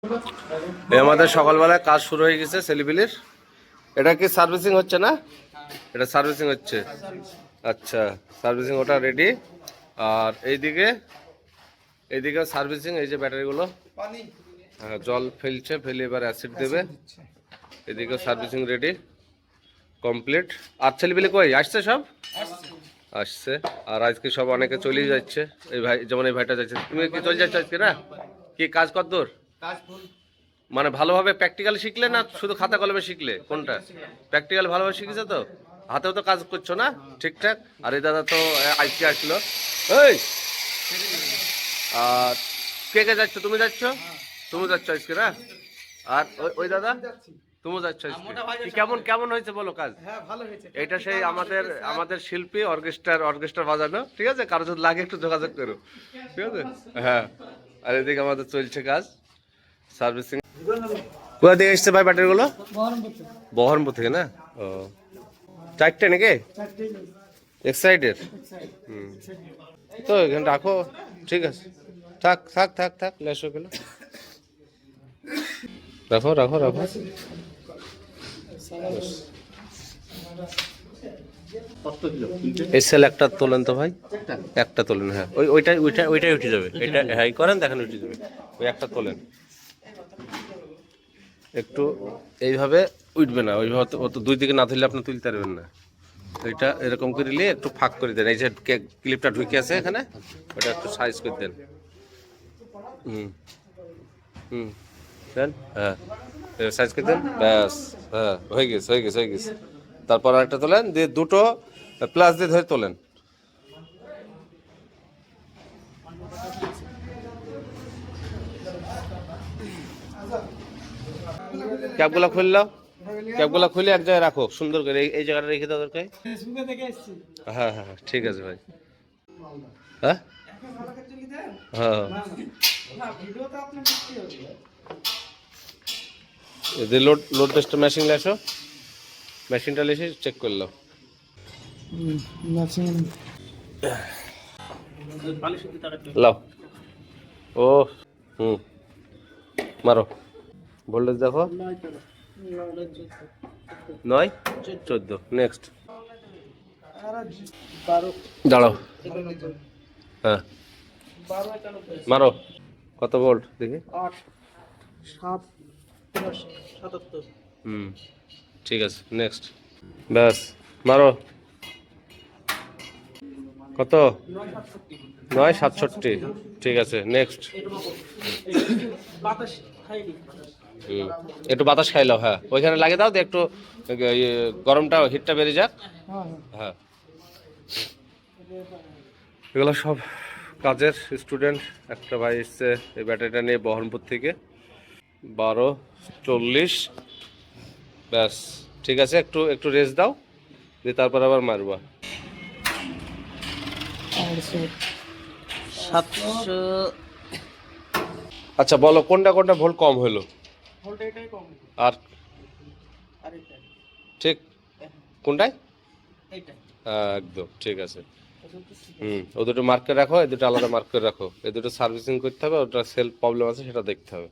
এই আমাদের সকালবেলায় কাজ শুরু হয়ে গেছে সেলিবিলির। এটা কি সার্ভিসিং হচ্ছে না? এটা সার্ভিসিং হচ্ছে। আচ্ছা, সার্ভিসিং ওটা রেডি। আর এইদিকে সার্ভিসিং, এই যে ব্যাটারিগুলো জল ফেলছে, ফেলে এবার অ্যাসিড দেবে। এদিকে সার্ভিসিং রেডি কমপ্লিট। আর ছেলেপিলে কই আসছে? সব আসছে। আর আজকে সব অনেকে চলেই যাচ্ছে। এই ভাই, যেমন এই ভাইটা যাচ্ছে। তুমি কি চলে যাচ্ছ আজকে? না, কি কাজ কতদূর? মানে ভালোভাবে প্র্যাকটিক্যাল শিখলে না শুধু খাতা কলমে শিখলে? কোনটা? প্র্যাকটিক্যাল ভালোভাবে শিখেছো তো? হাতেও তো কাজ করছো না ঠিকঠাক? আর এই দাদা তো আজকে আসলো। এই, আর কে কে যাচ্ছ? তুমি যাচ্ছ? তুমি যাচ্ছ আজকে না? আর ওই দাদা তুমি যাচ্ছ আজকে? কেমন কেমন হয়েছে বলো কাজ? এটা সেই আমাদের আমাদের শিল্পী অর্কেস্ট্রা বাজানো। ঠিক আছে, কারো যদি লাগে একটু যোগাযোগ করো। ঠিক আছে, হ্যাঁ। আর এদিকে আমাদের চলছে কাজ সার্ভিসিং। কোথা থেকে এসছে ভাই ব্যাটারিগুলো? বহরমপুর থেকে না? ও, চারটে নাকি এক্সাইডের? হুম, তো এখানে রাখো। ঠিক আছে, থাক থাক থাক থাক, লেসো গেল। রাখো রাখো রাখো। এসএল একটা তোলেন তো ভাই, একটা তোলেন। হ্যাঁ, ওইটাই উঠে যাবে। এটা হ্যাঁ করেন, দেখেন উঠে যাবে। ওই একটা তোলেন একটু। এইভাবে উঠবে না, ওইভাবে অত দুই দিকে না ধরলে আপনি তুলতে পারবেন না। ওইটা এরকম করে নিয়ে একটু ফাঁক করে দেন। এই যে ক্লিপটা ঢুকে আছে এখানে, ওটা একটু সাইজ করে দেন। হুম হুম, দেন। হ্যাঁ, সাইজ করে দেন, ব্যাস। হ্যাঁ, হয়ে গেছে হয়ে গেছে হয়ে গেছে। তারপর আরেকটা তোলেন, দিয়ে দুটো প্লাস দিয়ে ধরে তোলেন। ক্যাপগুলো খুললাম, ক্যাপগুলো খুলে এক জায়গায় রাখো সুন্দর করে। এই জায়গাটা রেখে দাও দরকার। হ্যাঁ হ্যাঁ হ্যাঁ, ঠিক আছে ভাই। হ্যাঁ হ্যাঁ, এদের load load test machine lasso, মেশিনটা লেসে চেক করলাম। লাও, ও, হুম, মারো। ভোল্টেজ দেখো, 9 14। নেক্সট, দাঁড়াও। হ্যাঁ, মারো। কত ভোল্ট দেখি? হুম, ঠিক আছে। নেক্সট, ব্যাস, মারো। কত? 9 67। ঠিক আছে, নেক্সট। হুম, একটু বাতাস খাইলাও। হ্যাঁ, ওইখানে লাগিয়ে দাও, একটু গরমটা হিটটা বেড়ে যাক। হ্যাঁ, এগুলো সব কাজের স্টুডেন্ট। একটা ভাই এসছে এই ব্যাটারিটা নিয়ে বহরমপুর থেকে, 12:40। ব্যাস, ঠিক আছে, একটু একটু রেস্ট দাও, দিয়ে তারপর আবার মারবা। 700। আচ্ছা বলো, কোনটা কোনটা ভোল্ট কম হলো? আর ঠিক কোনটায়? হ্যাঁ, একদম ঠিক আছে। হুম, ও দুটো মার্ক করে রাখো, এই দুটো আলাদা মার্ক করে রাখো। এই দুটো সার্ভিসিং করতে হবে, ওটা সেলফ প্রবলেম আছে সেটা দেখতে হবে।